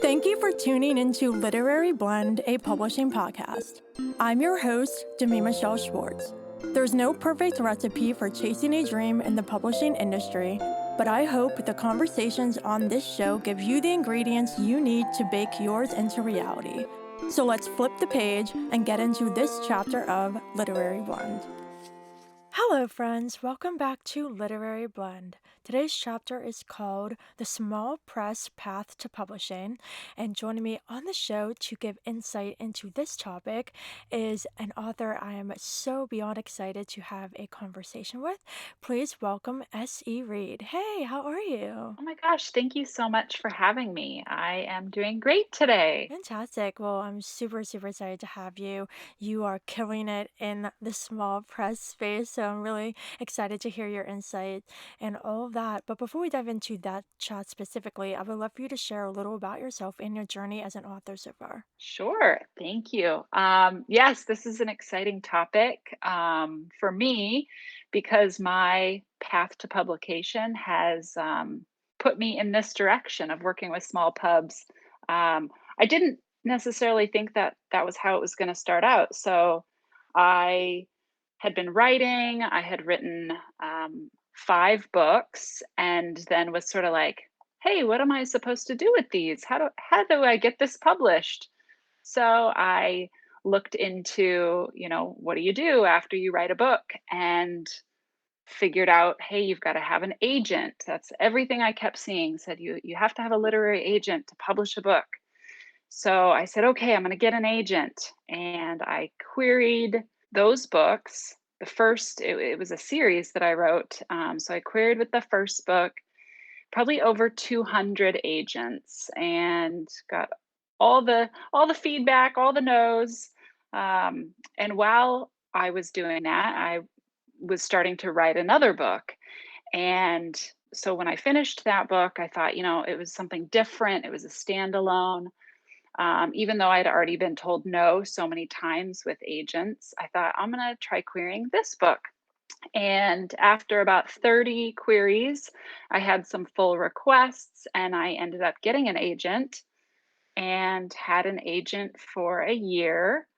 Thank you for tuning into Literary Blend, a publishing podcast. I'm your host, Demi Michelle Schwartz. There's no perfect recipe for chasing a dream in the publishing industry, but I hope the conversations on this show give you the ingredients you need to bake yours into reality. So let's flip the page and get into this chapter of Literary Blend. Hello, friends. Welcome back to Literary Blend. Today's chapter is called The Small Press Path to Publishing, and joining me on the show to give insight into this topic is an author I am so beyond excited to have a conversation with. Please welcome S.E. Reed. Hey, how are you? Oh my gosh, thank you so much for having me. I am doing great today. Fantastic. Well, I'm super excited to have you. You are killing it in the small press space, so I'm really excited to hear your insight and all of that. But before we dive into that chat specifically, I would love for you to share a little about yourself and your journey as an author so far. Sure, thank you. Yes, this is an exciting topic for me because my path to publication has put me in this direction of working with small pubs. I didn't necessarily think that that was how it was going to start out. So I had been writing, I had written 5 books, and then was sort of like, hey, what am I supposed to do with these? How do I get this published? So I looked into, what do you do after you write a book, and figured out, hey, you've got to have an agent. That's everything I kept seeing said you have to have a literary agent to publish a book. So I said, okay, I'm going to get an agent. And I queried those books. The first, it was a series that I wrote. So I queried with the first book, probably over 200 agents, and got all the feedback, all the no's. And while I was doing that, I was starting to write another book. And so when I finished that book, I thought, it was something different. It was a standalone. Even though I'd already been told no so many times with agents, I thought, I'm going to try querying this book. And after about 30 queries, I had some full requests, and I ended up getting an agent and had an agent for a year.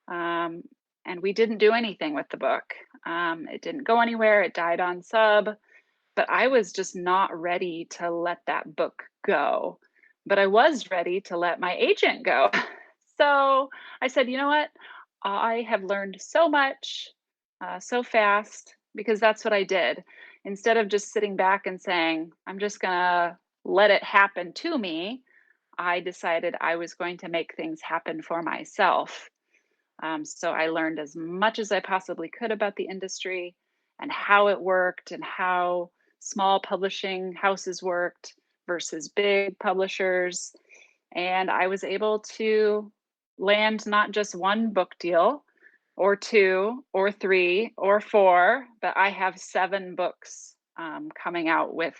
Um, and we didn't do anything with the book. It didn't go anywhere, it died on sub, but I was just not ready to let that book go. But I was ready to let my agent go. So I said, you know what? I have learned so much so fast, because that's what I did. Instead of just sitting back and saying, I'm just going to let it happen to me, I decided I was going to make things happen for myself. So I learned as much as I possibly could about the industry and how it worked and how small publishing houses worked versus big publishers. And I was able to land not just one book deal or two or three or four, but I have 7 books coming out with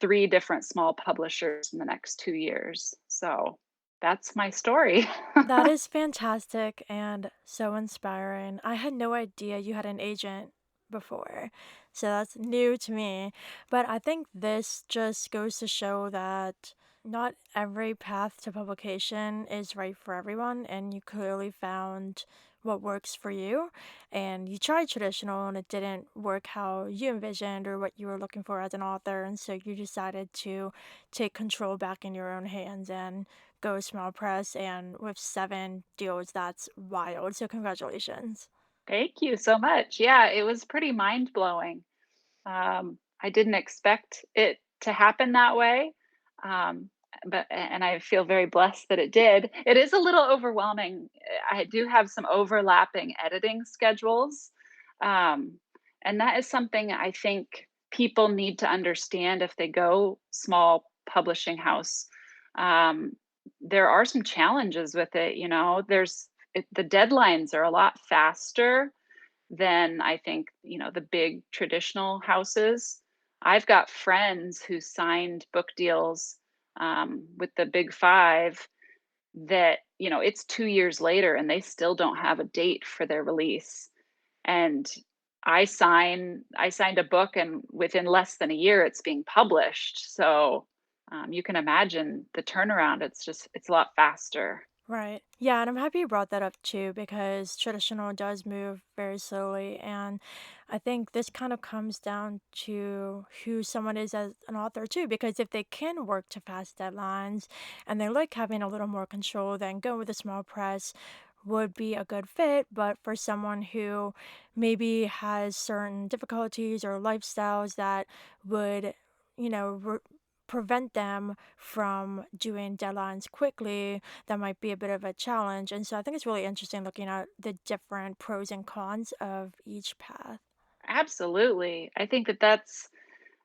3 different small publishers in the next 2 years. So that's my story. That is fantastic and so inspiring. I had no idea you had an agent before, so that's new to me. But I think this just goes to show that not every path to publication is right for everyone, and you clearly found what works for you. And you tried traditional and it didn't work how you envisioned or what you were looking for as an author, and so you decided to take control back in your own hands and go small press, and with 7 deals, that's wild. So congratulations. Thank you so much. Yeah, it was pretty mind blowing. I didn't expect it to happen that way. And I feel very blessed that it did. It is a little overwhelming. I do have some overlapping editing schedules. Um, and that is something I think people need to understand if they go small publishing house. Um, there are some challenges with it. The deadlines are a lot faster than I think, the big traditional houses. I've got friends who signed book deals with the big five that, it's 2 years later and they still don't have a date for their release. And I signed a book, and within less than a year it's being published. So You can imagine the turnaround. It's a lot faster. Right. Yeah, and I'm happy you brought that up too because traditional does move very slowly. And I think this kind of comes down to who someone is as an author too, because if they can work to fast deadlines and they like having a little more control, then going with a small press would be a good fit. But for someone who maybe has certain difficulties or lifestyles that would, you know, prevent them from doing deadlines quickly, that might be a bit of a challenge. And so I think it's really interesting looking at the different pros and cons of each path. Absolutely. I think that that's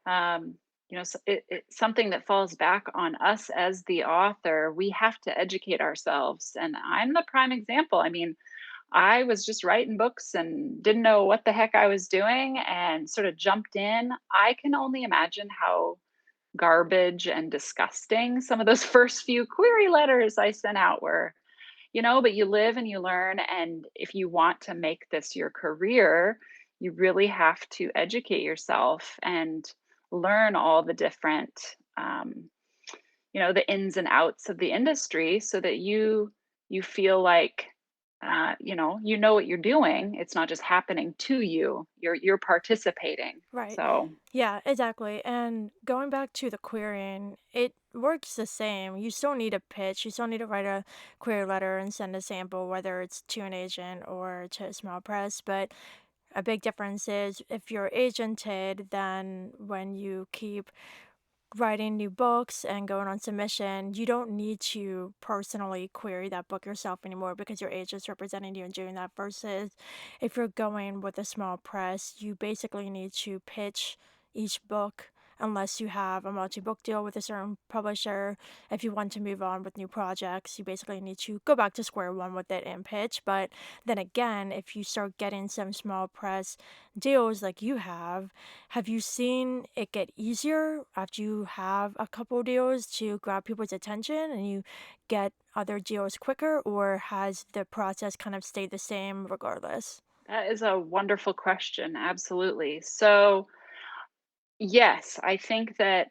it's something that falls back on us as the author. We have to educate ourselves, and I'm the prime example. I mean, I was just writing books and didn't know what the heck I was doing and sort of jumped in. I can only imagine how garbage and disgusting some of those first few query letters I sent out were. But you live and you learn. And if you want to make this your career, you really have to educate yourself and learn all the different, um, the ins and outs of the industry so that you feel like, you know what you're doing. It's not just happening to you. You're participating. Right. So Yeah, exactly. And going back to the querying, it works the same. You still need a pitch. You still need to write a query letter and send a sample, whether it's to an agent or to a small press. But a big difference is if you're agented, then when you keep writing new books and going on submission, you don't need to personally query that book yourself anymore because your agent's representing you and doing that. Versus if you're going with a small press, you basically need to pitch each book unless you have a multi-book deal with a certain publisher. If you want to move on with new projects, you basically need to go back to square one with it and pitch. But then again, if you start getting some small press deals like you have you seen it get easier after you have a couple deals to grab people's attention and you get other deals quicker, or has the process kind of stayed the same regardless? that is a wonderful question. Absolutely. So yes, I think that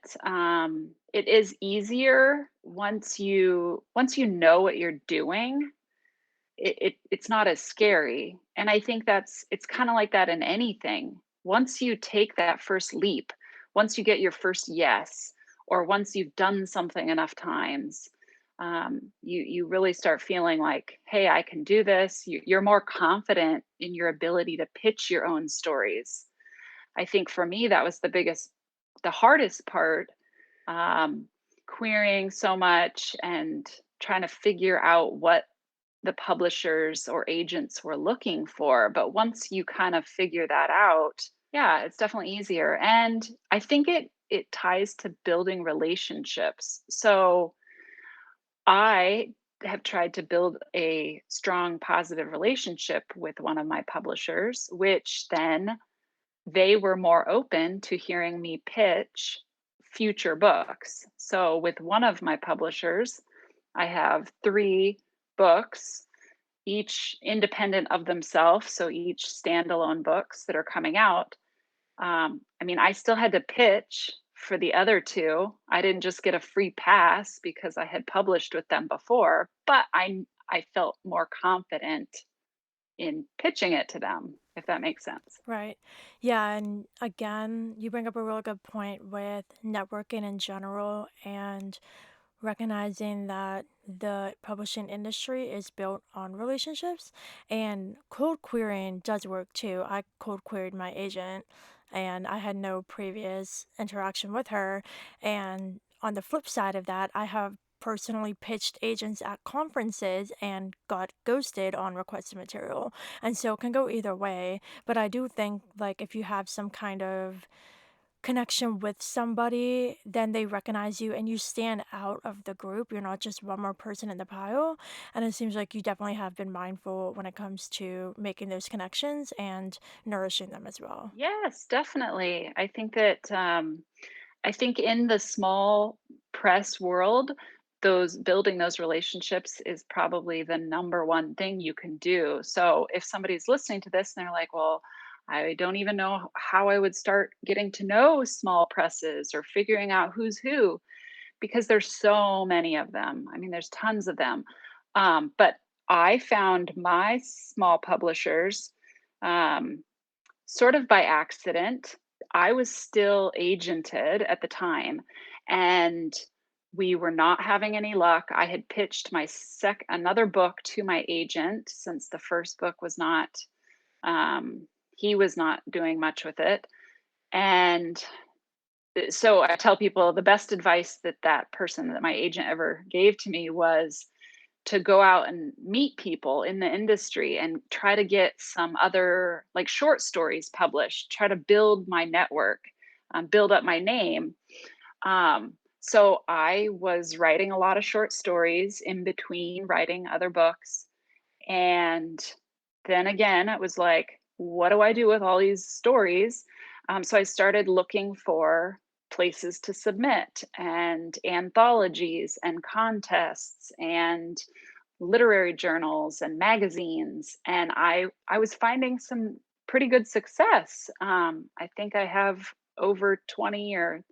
it is easier once you know what you're doing. It's not as scary, and I think it's kind of like that in anything. Once you take that first leap, once you get your first yes, or once you've done something enough times, you really start feeling like, hey, I can do this. You're more confident in your ability to pitch your own stories. I think for me, that was the hardest part, um, querying so much and trying to figure out what the publishers or agents were looking for. But once you kind of figure that out, yeah, it's definitely easier. And I think it ties to building relationships. So I have tried to build a strong positive relationship with one of my publishers, which then they were more open to hearing me pitch future books. So with one of my publishers, I have 3 books, each independent of themselves, so each standalone books that are coming out. I mean, I still had to pitch for the other 2. I didn't just get a free pass because I had published with them before, but I felt more confident in pitching it to them, if that makes sense. Right. Yeah, and again, you bring up a really good point with networking in general and recognizing that the publishing industry is built on relationships, and cold querying does work too. I cold queried my agent and I had no previous interaction with her. And on the flip side of that, I have personally pitched agents at conferences and got ghosted on requested material. And so it can go either way. But I do think, like, if you have some kind of connection with somebody, then they recognize you and you stand out of the group. You're not just one more person in the pile. And it seems like you definitely have been mindful when it comes to making those connections and nourishing them as well. Yes, definitely. I think in the small press world, those building those relationships is probably the number one thing you can do. So if somebody's listening to this and they're like, well, I don't even know how I would start getting to know small presses or figuring out who's who, because there's so many of them. I mean, there's tons of them. But I found my small publishers um, sort of by accident. I was still agented at the time, and we were not having any luck. I had pitched my another book to my agent since the first book was not um, he was not doing much with it. And so I tell people the best advice that that person, that my agent, ever gave to me was to go out and meet people in the industry and try to get some other like short stories published, try to build my network, build up my name. So I was writing a lot of short stories in between writing other books. And then again, it was like, what do I do with all these stories? So I started looking for places to submit and anthologies and contests and literary journals and magazines. And I was finding some pretty good success. I think I have over 20 or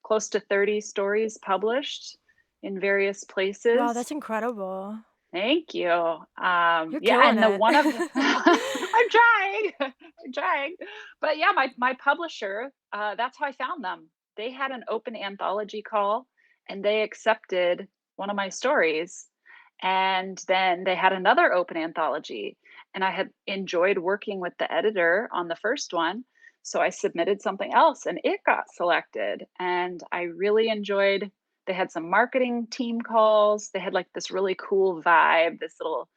close to 30 stories published in various Wow, places. that's incredible. Thank you. You're Yeah, killing and the it. one of I'm trying. I'm trying. But yeah, my publisher, that's how I found them. They had an open anthology call and they accepted one of my stories. And then they had another open anthology. And I had enjoyed working with the editor on the first one. So I submitted something else and it got selected. And I really enjoyed, they had some marketing team calls. They had like this really cool vibe, this little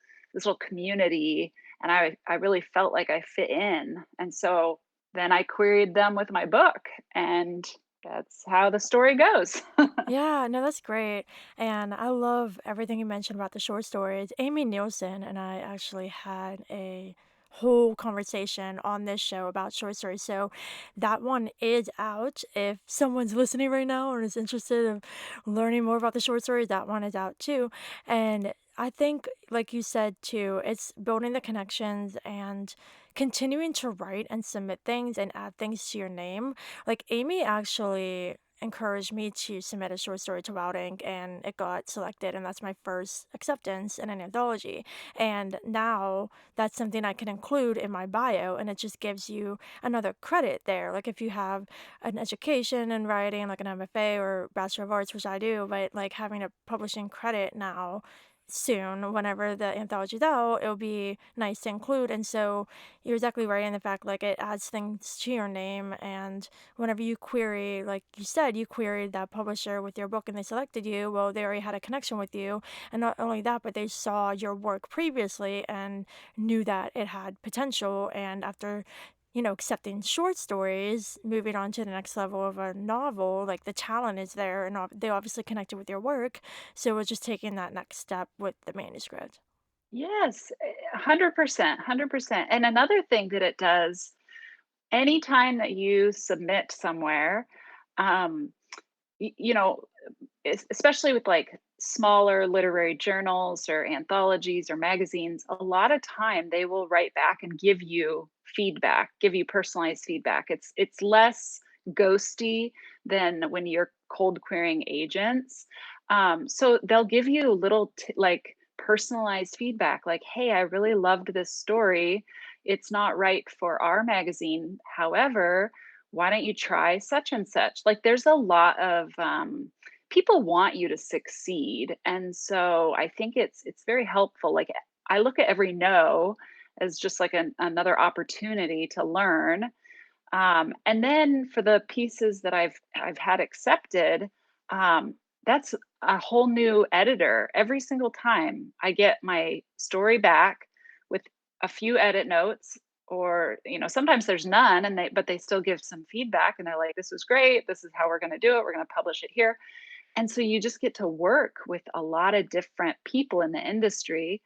community, and I really felt like I fit in. And so then I queried them with my book, and that's how the story goes. Yeah, no, that's great. And I love everything you mentioned about the short stories. Amy Nielsen and I actually had a whole conversation on this show about short stories. So that one is out. If someone's listening right now or is interested in learning more about the short stories, that one is out too. And I think, like you said too, it's building the connections and continuing to write and submit things and add things to your name. Like Amy actually encouraged me to submit a short story to Outing and it got selected and that's my first acceptance in an anthology. And now that's something I can include in my bio and it just gives you another credit there. Like if you have an education in writing, like an MFA or Bachelor of Arts, which I do, but like having a publishing credit now soon whenever the anthology's out, it'll be nice to include. And so you're exactly right in the fact like it adds things to your name and whenever you query, like you said, you queried that publisher with your book and they selected you, well, they already had a connection with you. And not only that, but they saw your work previously and knew that it had potential. And after, accepting short stories, moving on to the next level of a novel, like the talent is there and they obviously connected with your work. So it's just taking that next step with the manuscript. Yes, 100%, 100%. And another thing that it does, anytime that you submit somewhere, um, you know, especially with like smaller literary journals or anthologies or magazines, a lot of time they will write back and give you feedback, give you personalized feedback. It's less ghosty than when you're cold querying agents. So they'll give you little like personalized feedback, like, "Hey, I really loved this story. It's not right for our magazine. However, why don't you try such and such?" Like, there's a lot of people want you to succeed, and so I think it's very helpful. Like, I look at every no as just like another opportunity to learn. And then for the pieces that I've had accepted, that's a whole new editor. Every single time I get my story back with a few edit notes, or sometimes there's none, and they still give some feedback, and they're like, "This was great. This is how we're going to do it. We're going to publish it here." And so you just get to work with a lot of different people in the industry,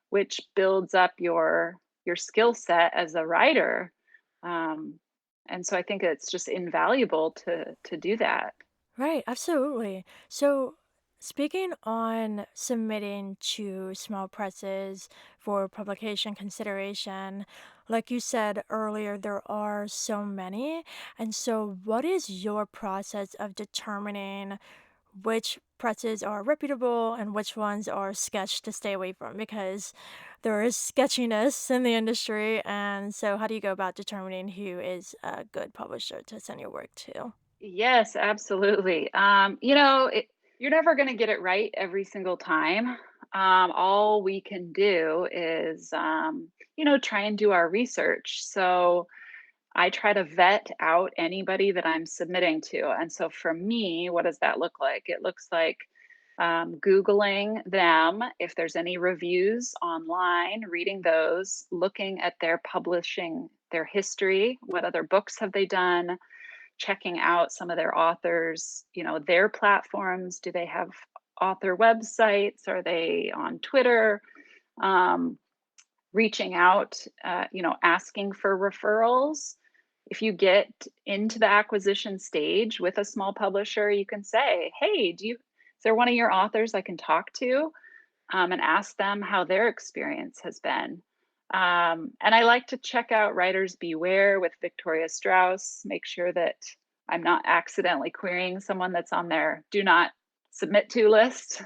which builds up your skill set as a writer. Um, and so I think it's just invaluable to do that. Right, absolutely. So, speaking on submitting to small presses for publication consideration, like you said earlier, there are so many. And so, what is your process of determining which presses are reputable and which ones are sketch to stay away from because there is sketchiness in the industry. And so, how do you go about determining who is a good publisher to send your work to? Yes, absolutely. You're never going to get it right every single time. All we can do is, try and do our research. So I try to vet out anybody that I'm submitting to. And so for me, what does that look like? It looks like Googling them, if there's any reviews online, reading those, looking at their publishing, their history, what other books have they done, checking out some of their authors, their platforms. Do they have author websites? Are they on Twitter? Um, Reaching out, asking for referrals. If you get into the acquisition stage with a small publisher, you can say, "Hey, is there one of your authors I can talk to?" And ask them how their experience has been. And I like to check out Writers Beware with Victoria Strauss, make sure that I'm not accidentally querying someone that's on their do not submit to list.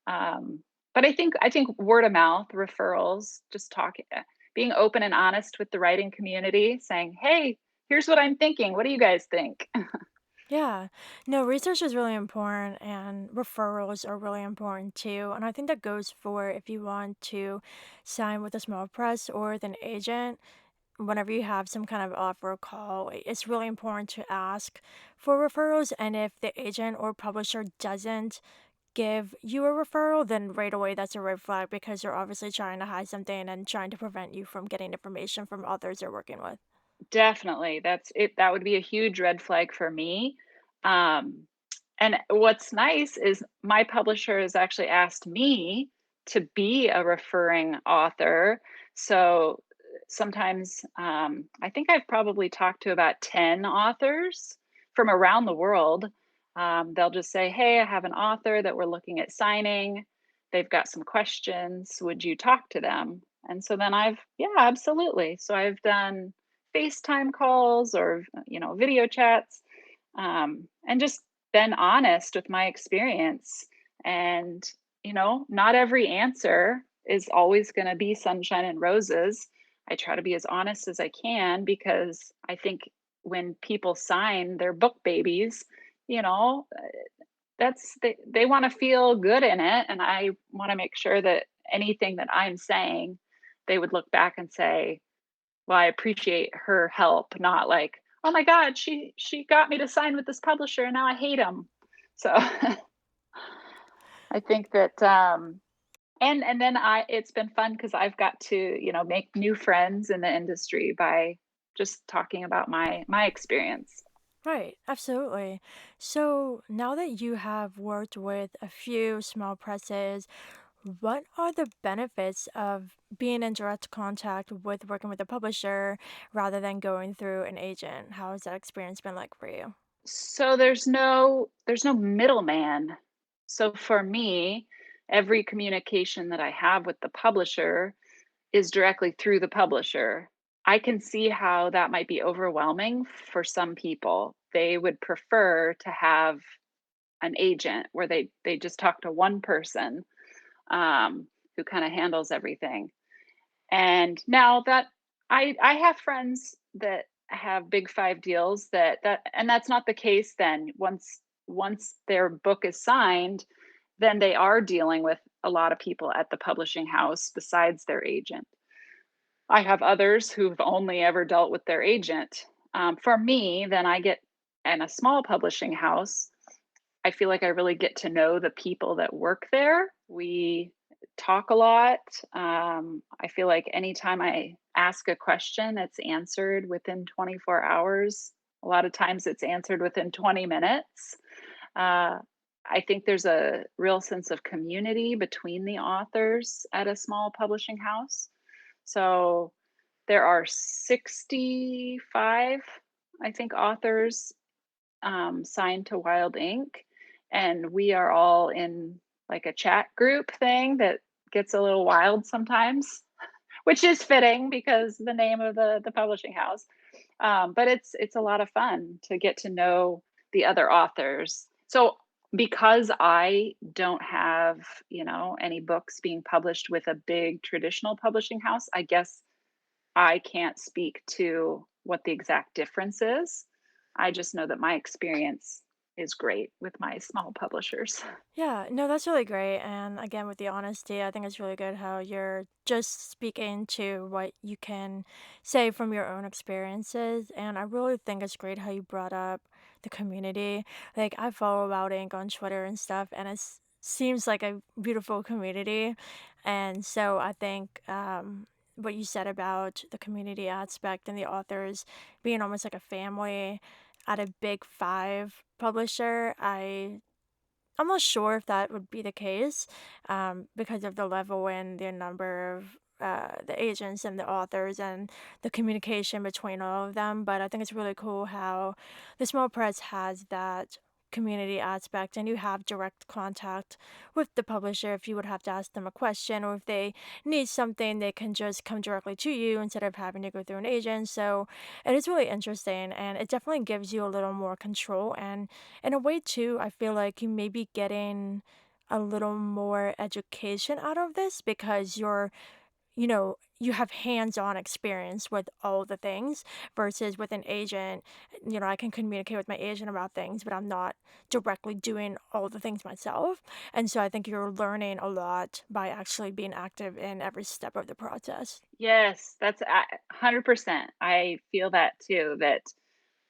um, but I think word of mouth referrals, just talking, being open and honest with the writing community, saying, "Hey, here's what I'm thinking. What do you guys think?" Yeah. No, research is really important and referrals are really important too. And I think that goes for if you want to sign with a small press or with an agent, whenever you have some kind of offer or call, it's really important to ask for referrals. And if the agent or publisher doesn't give you a referral, then right away that's a red flag because they're obviously trying to hide something and trying to prevent you from getting information from others they're working with. Definitely, that's it. That would be a huge red flag for me. Um, and what's nice is my publisher has actually asked me to be a referring author. So sometimes, I think I've probably talked to about 10 authors from around the world. They'll just say, "Hey, I have an author that we're looking at signing. They've got some questions. Would you talk to them?" And so then yeah, absolutely. So I've done FaceTime calls or, video chats, and just been honest with my experience. And, not every answer is always going to be sunshine and roses. I try to be as honest as I can because I think when people sign their book babies, you know, they want to feel good in it. And I want to make sure that anything that I'm saying, they would look back and say, well, I appreciate her help, not like, "Oh my god, she got me to sign with this publisher and now I hate him." So, I think that, and then it's been fun because 'cause I've got to, make new friends in the industry by just talking about my experience. Right, absolutely. So now that you have worked with a few small presses, what are the benefits of being in direct contact with working with a publisher rather than going through an agent? How has that experience been like for you? So there's no middleman. So for me, every communication that I have with the publisher is directly through the publisher. I can see how that might be overwhelming for some people. They would prefer to have an agent where they just talk to one person, who kind of handles everything. And now that I have friends that have big 5 deals and that's not the case then. Once their book is signed, then they are dealing with a lot of people at the publishing house besides their agent. I have others who've only ever dealt with their agent. For me, then I get in a small publishing house, I feel like I really get to know the people that work there. We talk a lot. I feel like anytime I ask a question, it's answered within 24 hours. A lot of times it's answered within 20 minutes. Uh, I think there's a real sense of community between the authors at a small publishing house. So there are 65, I think, authors signed to Wild Ink, and we are all in like a chat group thing that gets a little wild sometimes, which is fitting because the name of the publishing house. But it's a lot of fun to get to know the other authors. So because I don't have, any books being published with a big traditional publishing house, I guess I can't speak to what the exact difference is. I just know that my experience is great with my small publishers. Yeah, no, that's really great. And again, with the honesty, I think it's really good how you're just speaking to what you can say from your own experiences. And I really think it's great how you brought up the community. Like, I follow Loud Ink on Twitter and stuff, and it seems like a beautiful community. And so I think what you said about the community aspect and the authors being almost like a family at a big five publisher, I'm not sure if that would be the case, because of the level and the number of the agents and the authors and the communication between all of them. But I think it's really cool how the small press has that community aspect, and you have direct contact with the publisher if you would have to ask them a question, or if they need something, they can just come directly to you instead of having to go through an agent. So it is really interesting, and it definitely gives you a little more control. And in a way too, I feel like you may be getting a little more education out of this because you have hands-on experience with all the things versus with an agent. I can communicate with my agent about things, but I'm not directly doing all the things myself. And so I think you're learning a lot by actually being active in every step of the process. Yes, that's 100%. I feel that too, that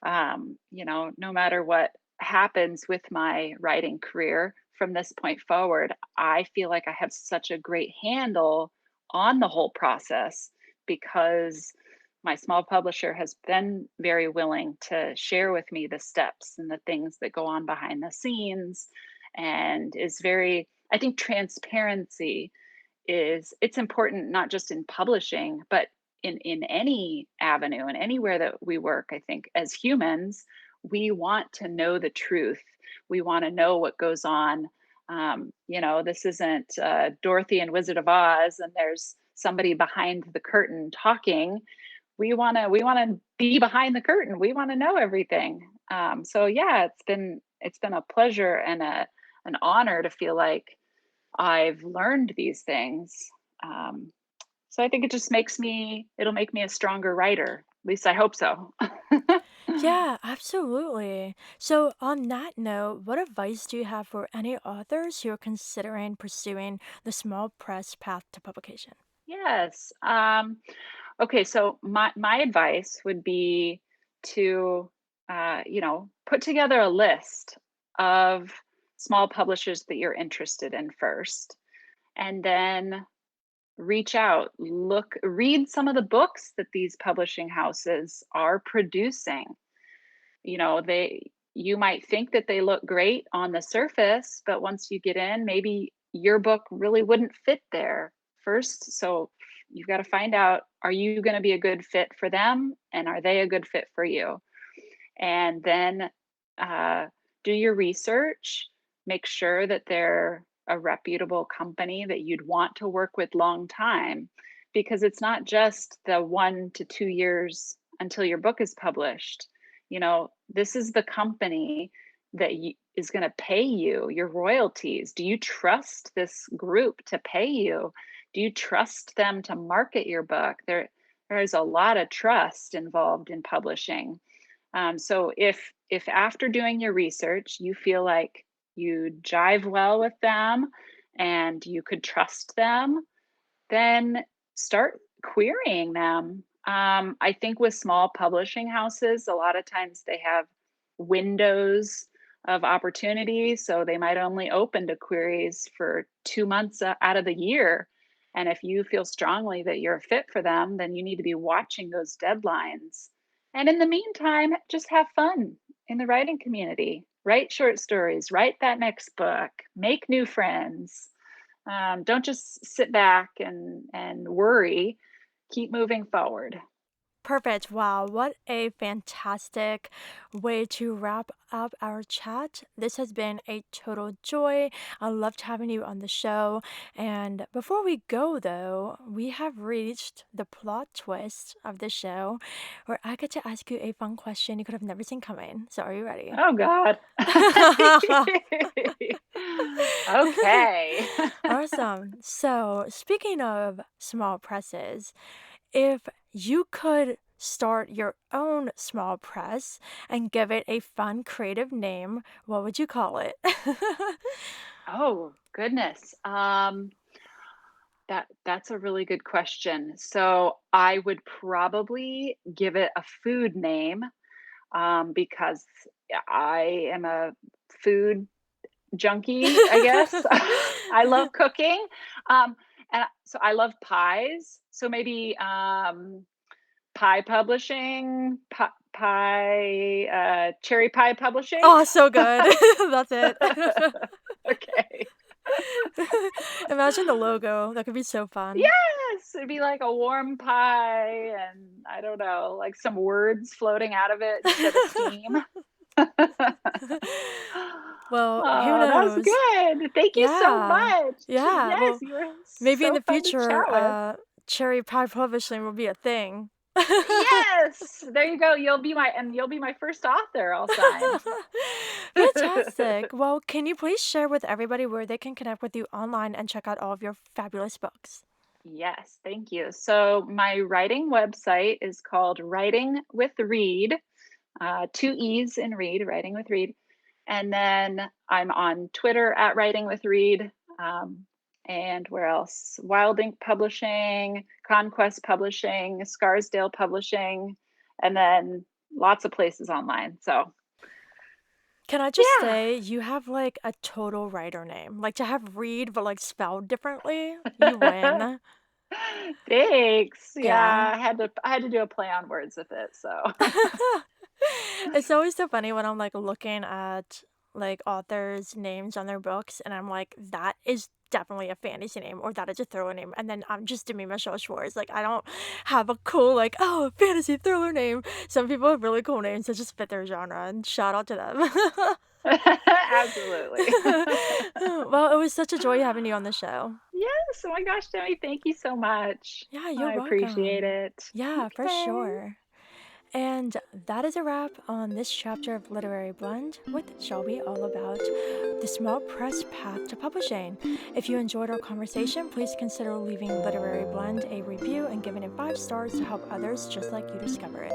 no matter what happens with my writing career from this point forward, I feel like I have such a great handle on the whole process because my small publisher has been very willing to share with me the steps and the things that go on behind the scenes and is very, I think transparency is it's important not just in publishing but in any avenue and anywhere that we work. I think as humans we want to know the truth, we want to know what goes on. This isn't Dorothy and Wizard of Oz and there's somebody behind the curtain talking. We want to be behind the curtain, we want to know everything. So yeah, it's been a pleasure and an honor to feel like I've learned these things. Um, so I think it'll make me a stronger writer. At least I hope so. Yeah, absolutely. So, on that note, what advice do you have for any authors who are considering pursuing the small press path to publication? Yes. Okay. So my advice would be to, put together a list of small publishers that you're interested in first, and then reach out, read some of the books that these publishing houses are producing. They you might think that they look great on the surface, but once you get in, maybe your book really wouldn't fit there first. So you've got to find out, are you going to be a good fit for them and are they a good fit for you? And then uh, do your research, make sure that they're a reputable company that you'd want to work with long time, because it's not just the 1 to 2 years until your book is published. This is the company that is going to pay you your royalties. Do you trust this group to pay you? Do you trust them to market your book? There is a lot of trust involved in publishing. So if after doing your research you feel like you jive well with them and you could trust them, then start querying them. I think with small publishing houses, a lot of times they have windows of opportunity. So they might only open to queries for 2 months out of the year. And if you feel strongly that you're a fit for them, then you need to be watching those deadlines. And in the meantime, just have fun in the writing community. Write short stories, write that next book, make new friends. Don't just sit back and worry. Keep moving forward. Perfect. Wow, what a fantastic way to wrap up our chat. This has been a total joy. I loved having you on the show. And before we go, though, we have reached the plot twist of the show where I get to ask you a fun question you could have never seen coming. So, are you ready? Oh God. Okay. Awesome. So, speaking of small presses, if you could start your own small press and give it a fun, creative name, what would you call it? Oh, goodness. That's a really good question. So I would probably give it a food name, because I am a food junkie, I guess. I love cooking. Um, so I love pies. So maybe pie publishing, cherry pie publishing. Oh, so good. That's it. Okay. Imagine the logo. That could be so fun. Yes, it'd be like a warm pie and I don't know, like some words floating out of it instead of steam. Well, who Oh, that was knows? good. Thank you so Yeah. much. Yeah. Yes, Well, you were maybe in so the fun to chat future, with. cherry pie publishing will be a thing. Yes, there you go. You'll be my first author I'll sign. Fantastic. Well, can you please share with everybody where they can connect with you online and check out all of your fabulous books? Yes, thank you. So my writing website is called Writing with Reed, two E's in Reed, Writing with Reed. And then I'm on Twitter at Writing with Reed. Um, and where else? Wild Ink Publishing, Conquest Publishing, Scarsdale Publishing, and then lots of places online. So, Can I just yeah. say you have like a total writer name. Like to have Reed but like spelled differently, you win. Thanks. Yeah, Yeah. I had to do a play on words with it. So, It's always so funny when I'm like looking at like authors' names on their books and I'm like, that is definitely a fantasy name or that is a thriller name. And then I'm just Demi Michelle Schwartz. Like I don't have a cool like, oh, fantasy thriller name. Some people have really cool names that just fit their genre and shout out to them. absolutely. Well, it was such a joy having you on the show. Yes. Oh my gosh, Demi, thank you so much. Yeah, you're I appreciate welcome. it. Yeah, for Okay. sure. And that is a wrap on this chapter of Literary Blend with Shelby, all about the small press path to publishing. If you enjoyed our conversation, please consider leaving Literary Blend a review and giving it 5 stars to help others just like you discover it.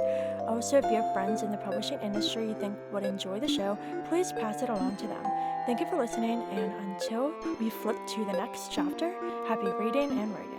Also, if you have friends in the publishing industry you think would enjoy the show, please pass it along to them. Thank you for listening, and until we flip to the next chapter, happy reading and writing.